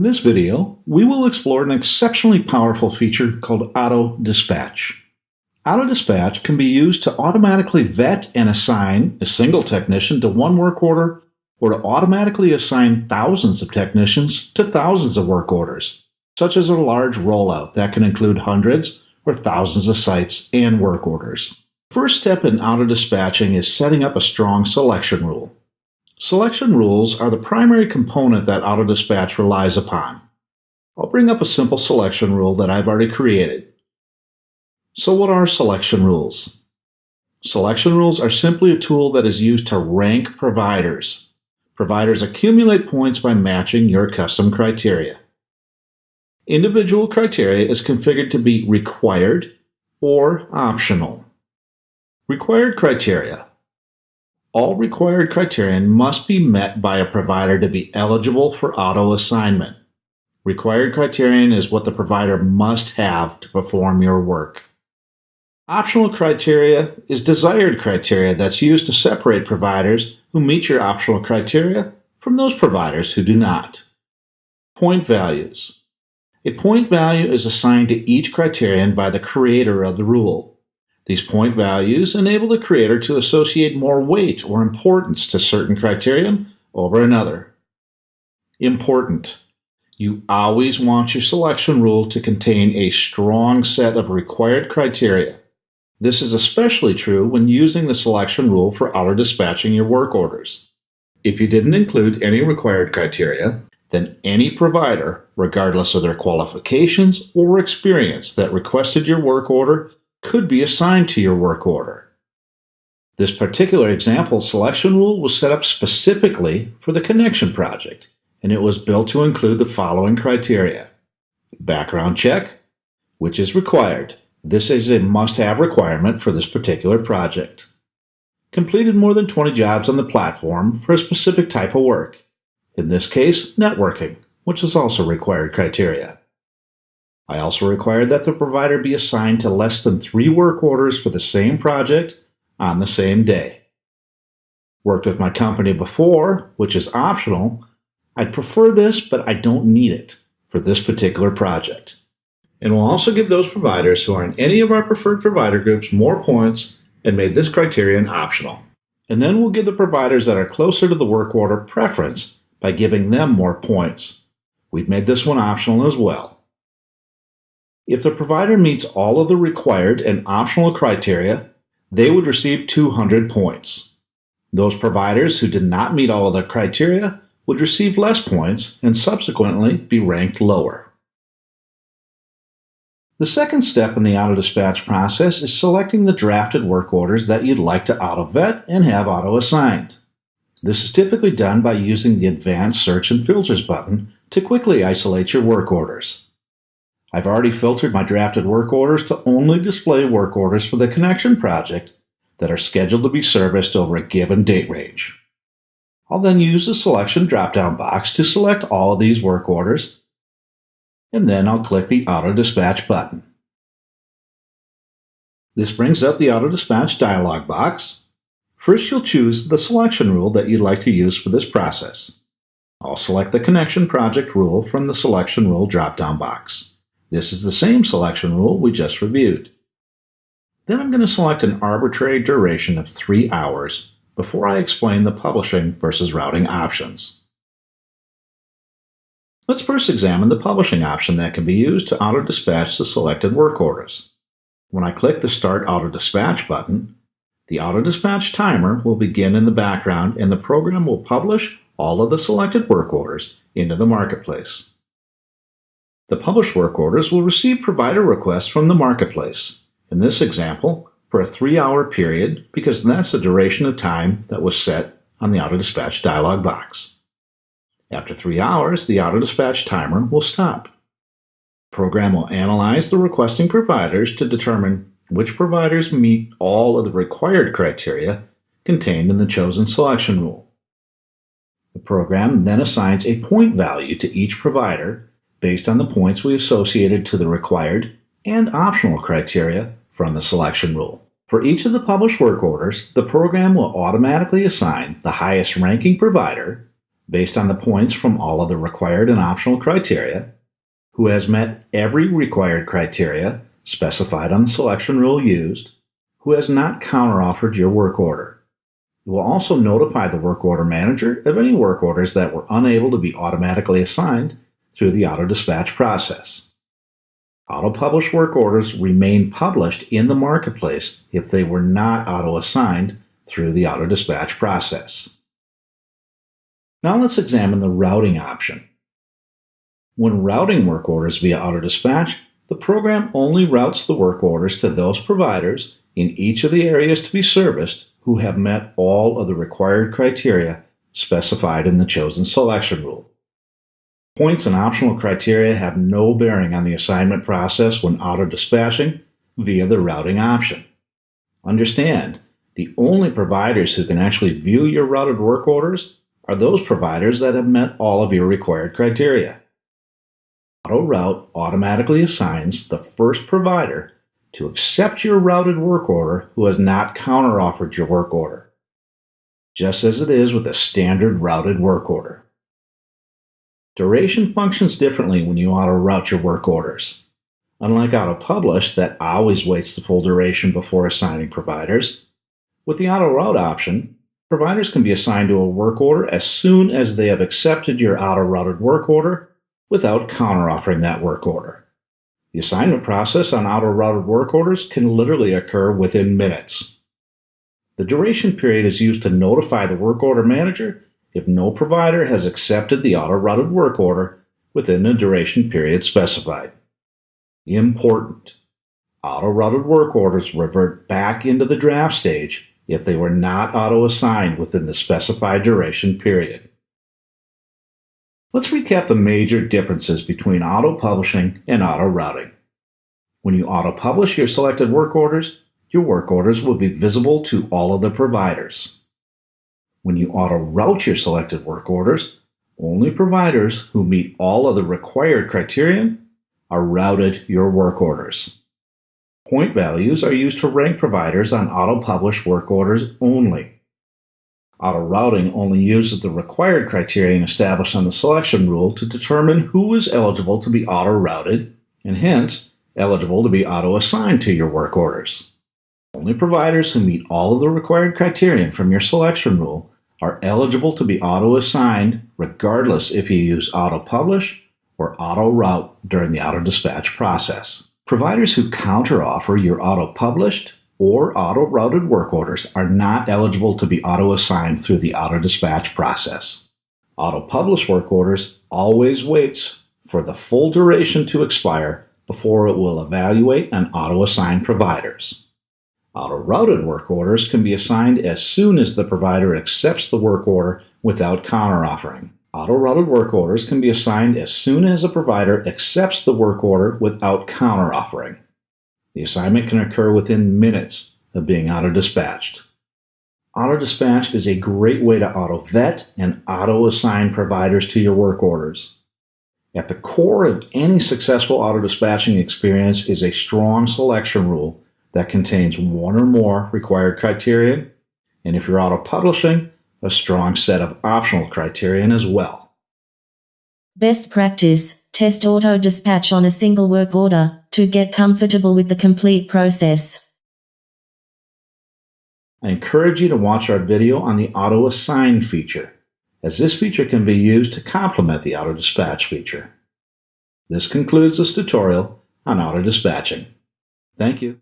this video, we will explore an exceptionally powerful feature called Auto Dispatch. Auto Dispatch can be used to automatically vet and assign a single technician to one work order or to automatically assign thousands of technicians to thousands of work orders, such as a large rollout that can include hundreds or thousands of sites and work orders. The first step in auto dispatching is setting up a strong selection rule. Selection rules are the primary component that auto dispatch relies upon. I'll bring up a simple selection rule that I've already created. So what are selection rules? Selection rules are simply a tool that is used to rank providers. Providers accumulate points by matching your custom criteria. Individual criteria is configured to be required or optional. Required criteria. All required criterion must be met by a provider to be eligible for auto assignment. Required criterion is what the provider must have to perform your work. Optional criteria is desired criteria that's used to separate providers who meet your optional criteria from those providers who do not. Point values. A point value is assigned to each criterion by the creator of the rule. These point values enable the creator to associate more weight or importance to certain criterion over another. Important. You always want your selection rule to contain a strong set of required criteria. This is especially true when using the selection rule for auto dispatching your work orders. If you didn't include any required criteria, then any provider, regardless of their qualifications or experience that requested your work order, could be assigned to your work order. This particular example selection rule was set up specifically for the connection project, and it was built to include the following criteria. Background check, which is required. This is a must-have requirement for this particular project. Completed more than 20 jobs on the platform for a specific type of work. In this case, networking, which is also required criteria. I also required that the provider be assigned to less than 3 work orders for the same project on the same day. Worked with my company before, which is optional. I'd prefer this, but I don't need it for this particular project. And we'll also give those providers who are in any of our preferred provider groups more points and made this criterion optional. And then we'll give the providers that are closer to the work order preference by giving them more points. We've made this one optional as well. If the provider meets all of the required and optional criteria, they would receive 200 points. Those providers who did not meet all of the criteria would receive less points and subsequently be ranked lower. The second step in the auto dispatch process is selecting the drafted work orders that you'd like to auto vet and have auto assigned. This is typically done by using the Advanced Search and Filters button to quickly isolate your work orders. I've already filtered my drafted work orders to only display work orders for the connection project that are scheduled to be serviced over a given date range. I'll then use the selection drop-down box to select all of these work orders, and then I'll click the Auto Dispatch button. This brings up the Auto Dispatch dialog box. First, you'll choose the selection rule that you'd like to use for this process. I'll select the connection project rule from the selection rule drop-down box. This is the same selection rule we just reviewed. Then I'm going to select an arbitrary duration of 3 hours before I explain the publishing versus routing options. Let's first examine the publishing option that can be used to auto-dispatch the selected work orders. When I click the Start Auto Dispatch button, the auto dispatch timer will begin in the background and the program will publish all of the selected work orders into the marketplace. The published work orders will receive provider requests from the marketplace, in this example, for a 3-hour period because that's the duration of time that was set on the auto dispatch dialog box. After 3 hours, the auto dispatch timer will stop. The program will analyze the requesting providers to determine which providers meet all of the required criteria contained in the chosen selection rule. The program then assigns a point value to each provider based on the points we associated to the required and optional criteria from the selection rule. For each of the published work orders, the program will automatically assign the highest ranking provider based on the points from all of the required and optional criteria, who has met every required criteria specified on the selection rule used, who has not counteroffered your work order. You will also notify the work order manager of any work orders that were unable to be automatically assigned through the auto-dispatch process. Auto-published work orders remain published in the marketplace if they were not auto-assigned through the auto-dispatch process. Now let's examine the routing option. When routing work orders via auto-dispatch, the program only routes the work orders to those providers in each of the areas to be serviced who have met all of the required criteria specified in the chosen selection rule. Points and optional criteria have no bearing on the assignment process when auto-dispatching via the routing option. Understand, the only providers who can actually view your routed work orders are those providers that have met all of your required criteria. Auto-route automatically assigns the first provider to accept your routed work order who has not counteroffered your work order, just as it is with a standard routed work order. Duration functions differently when you auto-route your work orders. Unlike auto-publish that always waits the full duration before assigning providers, with the auto-route option, providers can be assigned to a work order as soon as they have accepted your auto-routed work order without counteroffering that work order. The assignment process on auto-routed work orders can literally occur within minutes. The duration period is used to notify the work order manager if no provider has accepted the auto-routed work order within the duration period specified. Important: auto-routed work orders revert back into the draft stage if they were not auto-assigned within the specified duration period. Let's recap the major differences between auto-publishing and auto-routing. When you auto-publish your selected work orders will be visible to all of the providers. When you auto-route your selected work orders, only providers who meet all of the required criterion are routed your work orders. Point values are used to rank providers on auto-published work orders only. Auto-routing only uses the required criterion established on the selection rule to determine who is eligible to be auto-routed and hence eligible to be auto-assigned to your work orders. Only providers who meet all of the required criterion from your selection rule are eligible to be auto-assigned regardless if you use auto-publish or auto-route during the auto-dispatch process. Providers who counteroffer your auto-published or auto-routed work orders are not eligible to be auto-assigned through the auto-dispatch process. Auto-published work orders always waits for the full duration to expire before it will evaluate and auto-assign providers. Auto-routed work orders can be assigned as soon as the provider accepts the work order without counteroffering. Auto-routed work orders can be assigned as soon as a provider accepts the work order without counteroffering. The assignment can occur within minutes of being auto-dispatched. Auto-dispatch is a great way to auto-vet and auto-assign providers to your work orders. At the core of any successful auto-dispatching experience is a strong selection rule that contains one or more required criterion, and if you're auto-publishing, a strong set of optional criterion as well. Best practice: test auto-dispatch on a single work order to get comfortable with the complete process. I encourage you to watch our video on the auto-assign feature, as this feature can be used to complement the auto-dispatch feature. This concludes this tutorial on auto-dispatching. Thank you.